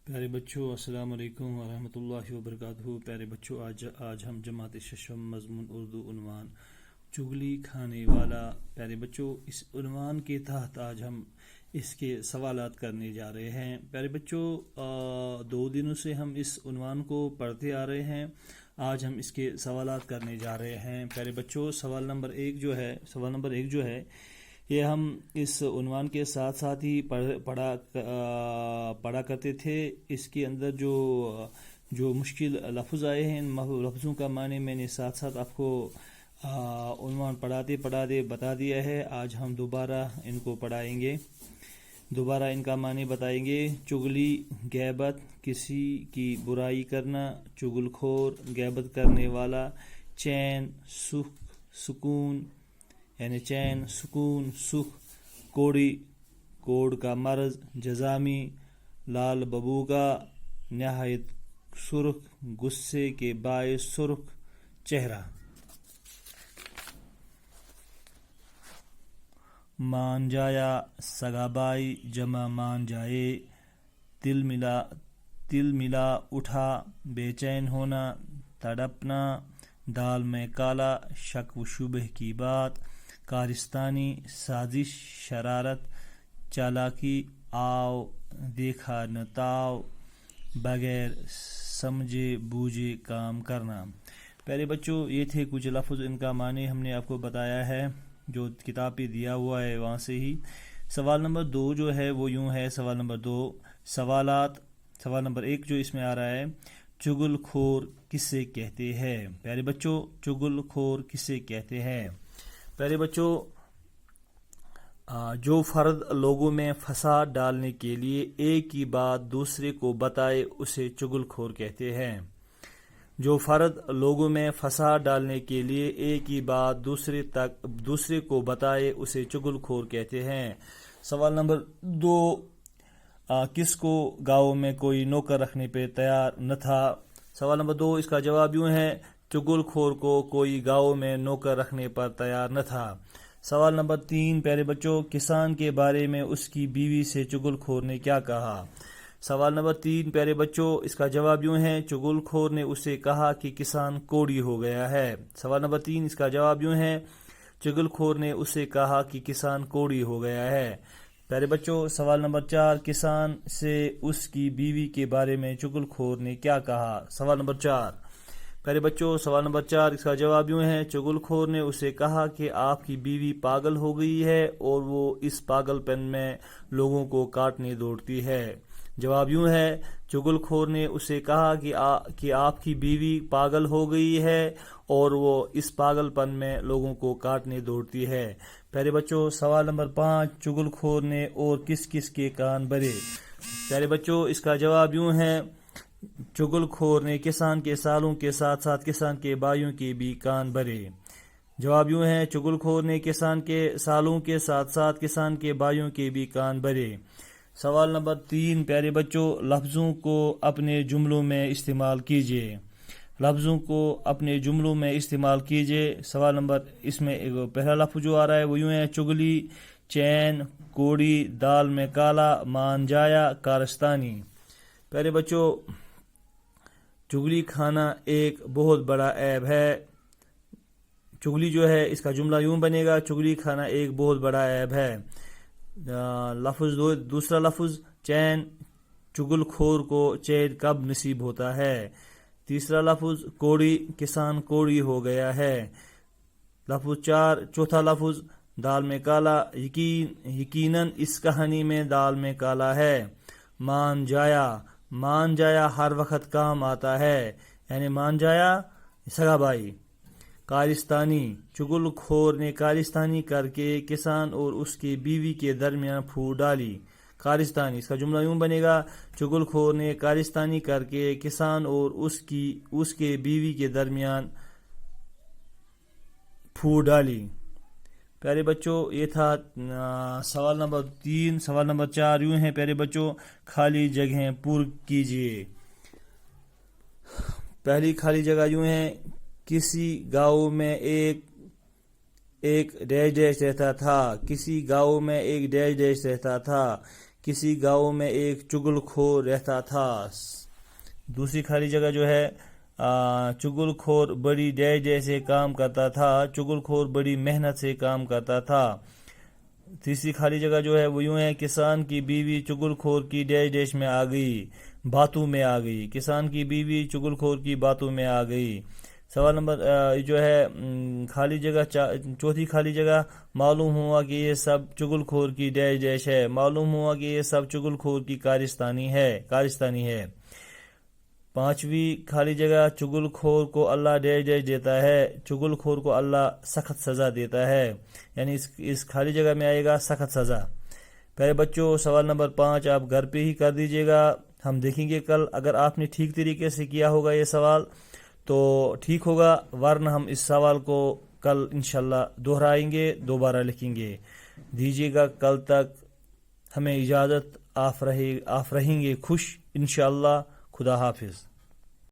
پیارے بچوں السلام علیکم ورحمۃ اللہ وبرکاتہ۔ پیارے بچوں آج ہم جماعت ششم مضمون اردو عنوان چغلی کھانے والا۔ پیارے بچوں اس عنوان کے تحت آج ہم اس کے سوالات کرنے جا رہے ہیں۔ پیارے بچوں 2 دنوں سے ہم اس عنوان کو پڑھتے آ رہے ہیں، آج ہم اس کے سوالات کرنے جا رہے ہیں۔ پیارے بچوں سوال نمبر ایک جو ہے یہ ہم اس عنوان کے ساتھ ساتھ ہی پڑھا کرتے تھے۔ اس کے اندر جو مشکل لفظ آئے ہیں ان لفظوں کا معنی میں نے ساتھ ساتھ آپ کو عنوان پڑھاتے بتا دیا ہے۔ آج ہم دوبارہ ان کو پڑھائیں گے، دوبارہ ان کا معنی بتائیں گے۔ چغلی غیبت، کسی کی برائی کرنا، چغل خور غیبت کرنے والا، چین سکون یعنی چین سکون سکھ، کوڑی کوڑ کا مرض، جزامی لال ببو کا، نہایت سرخ غصے کے باعث سرخ چہرہ۔ مان جایا سگا بائی جمع مان جائے، تل ملا اٹھا، بے چین ہونا، تڑپنا، دال میں کالا، شک و شبہ کی بات، کارستانی سازش شرارت، چالاکی آؤ دیکھا نہ تاؤ، بغیر سمجھے بوجھے کام کرنا۔ پیارے بچوں یہ تھے کچھ لفظ، ان کا معنی ہم نے آپ کو بتایا ہے جو کتاب پہ دیا ہوا ہے وہاں سے ہی۔ سوال نمبر 2 جو ہے وہ یوں ہے، سوال نمبر 2 سوالات۔ سوال نمبر 1 جو اس میں آ رہا ہے، چغل خور کسے کہتے ہیں؟ پیارے بچوں چغل خور کسے کہتے ہیں؟ پیارے بچوں جو فرد لوگوں میں فساد ڈالنے کے لیے ایک ہی بات دوسرے کو بتائے اسے چغل خور کہتے ہیں۔ جو فرد لوگوں میں فساد ڈالنے کے لیے ایک ہی بات دوسرے کو بتائے اسے چغل خور کہتے ہیں۔ سوال نمبر 2 کس کو گاؤں میں کوئی نوکر رکھنے پہ تیار نہ تھا؟ سوال نمبر 2 اس کا جواب یوں ہے، چغل خور کو کوئی گاؤں میں نوکر رکھنے پر تیار نہ تھا۔ سوال نمبر 3 پیارے بچوں کسان کے بارے میں اس کی بیوی سے چغل خور نے کیا کہا؟ سوال نمبر 3 پیارے بچوں اس کا جواب یوں ہے، چغل خور نے اسے کہا کہ کسان کوڑی ہو گیا ہے۔ سوال نمبر 3 اس کا جواب یوں ہے، چغل خور نے اسے کہا کہ کسان کوڑی ہو گیا ہے۔ پیارے بچوں سوال نمبر 4 کسان سے اس کی بیوی کے بارے میں چغل خور نے کیا کہا؟ سوال نمبر 4 پیارے بچوں سوال نمبر 4 اس کا جواب یوں ہے، چغل خور نے اسے کہا کہ آپ کی بیوی پاگل ہو گئی ہے اور وہ اس پاگل پن میں لوگوں کو کاٹنے دوڑتی ہے۔ جواب یوں ہے، چغل خور نے اسے کہا کہ آپ کی بیوی پاگل ہو گئی ہے اور وہ اس پاگل پن میں لوگوں کو کاٹنے دوڑتی ہے۔ پیارے بچوں سوال نمبر 5 چغل خور نے اور کس کس کے کان بھرے؟ پیارے بچوں اس کا جواب یوں ہے، چغل خور نے کسان کے سالوں کے ساتھ ساتھ کسان کے بھائیوں کے بھی کان بھرے۔ جواب یوں ہے، چغل خور نے کسان کے سالوں کے ساتھ ساتھ کسان کے بھائیوں کے بھی کان بھرے۔ سوال نمبر 3 پیارے بچوں لفظوں کو اپنے جملوں میں استعمال کیجیے۔ لفظوں کو اپنے جملوں میں استعمال کیجیے۔ سوال نمبر اس میں پہلا لفظ جو آ رہا ہے وہ یوں ہے، چغلی، چین، کوڑی، دال میں کالا، مان جایا، کارستانی۔ پیارے بچوں چغلی کھانا ایک بہت بڑا عیب ہے۔ چغلی جو ہے اس کا جملہ یوں بنے گا، چغلی کھانا ایک بہت بڑا عیب ہے۔ دوسرا لفظ چین، چغل خور کو چین کب نصیب ہوتا ہے؟ تیسرا لفظ کوڑی، کسان کوڑی ہو گیا ہے۔ چوتھا لفظ دال میں کالا، یقیناً اس کہانی میں دال میں کالا ہے۔ مان جایا ہر وقت کام آتا ہے، یعنی مان جایا سگا بھائی۔ کارستانی، چغل خور نے کارستانی کر کے کسان اور اس کی بیوی کے درمیان پھوٹ ڈالی۔ کارستانی اس کا جملہ یوں بنے گا، چغل خور نے کارستانی کر کے کسان اور اس کے بیوی کے درمیان پھوٹ ڈالی۔ پیارے بچوں یہ تھا سوال نمبر 3۔ سوال نمبر 4 یوں ہے پیارے بچوں، خالی جگہیں پر کیجیے۔ پہلی خالی جگہ یوں ہے، کسی گاؤں میں ایک ڈیش ڈیش رہتا تھا، کسی گاؤں میں ایک ڈیش ڈیش رہتا تھا، کسی گاؤں میں ایک چغل خور رہتا تھا. دوسری خالی جگہ جو ہے چغل خور بڑی ڈیش سے کام کرتا تھا. چغل خور بڑی محنت سے کام کرتا تھا. تیسری خالی جگہ جو ہے وہ یوں ہے، کسان کی بیوی چغل خور کی ڈیش میں آ گئی، باتوں میں آ گئی. کسان کی بیوی چغل خور کی باتوں میں آ گئی. سوال نمبر جو ہے خالی جگہ چوتھی خالی جگہ، معلوم ہوا کہ یہ سب چغل خور کی ڈیش ہے. معلوم ہوا کہ یہ سب چغل خور کی کارستانی ہے. پانچویں خالی جگہ، چغل خور کو اللہ ڈیش دیتا ہے. چغل خور کو اللہ سخت سزا دیتا ہے، یعنی اس خالی جگہ میں آئے گا سخت سزا. پیارے بچوں، سوال نمبر 5 آپ گھر پہ ہی کر دیجئے گا. ہم دیکھیں گے کل اگر آپ نے ٹھیک طریقے سے کیا ہوگا یہ سوال تو ٹھیک ہوگا، ورنہ ہم اس سوال کو کل انشاءاللہ دہرائیں گے، دوبارہ لکھیں گے. دیجیے گا کل تک ہمیں اجازت. آپ رہیں گے خوش انشاءاللہ. خدا حافظ.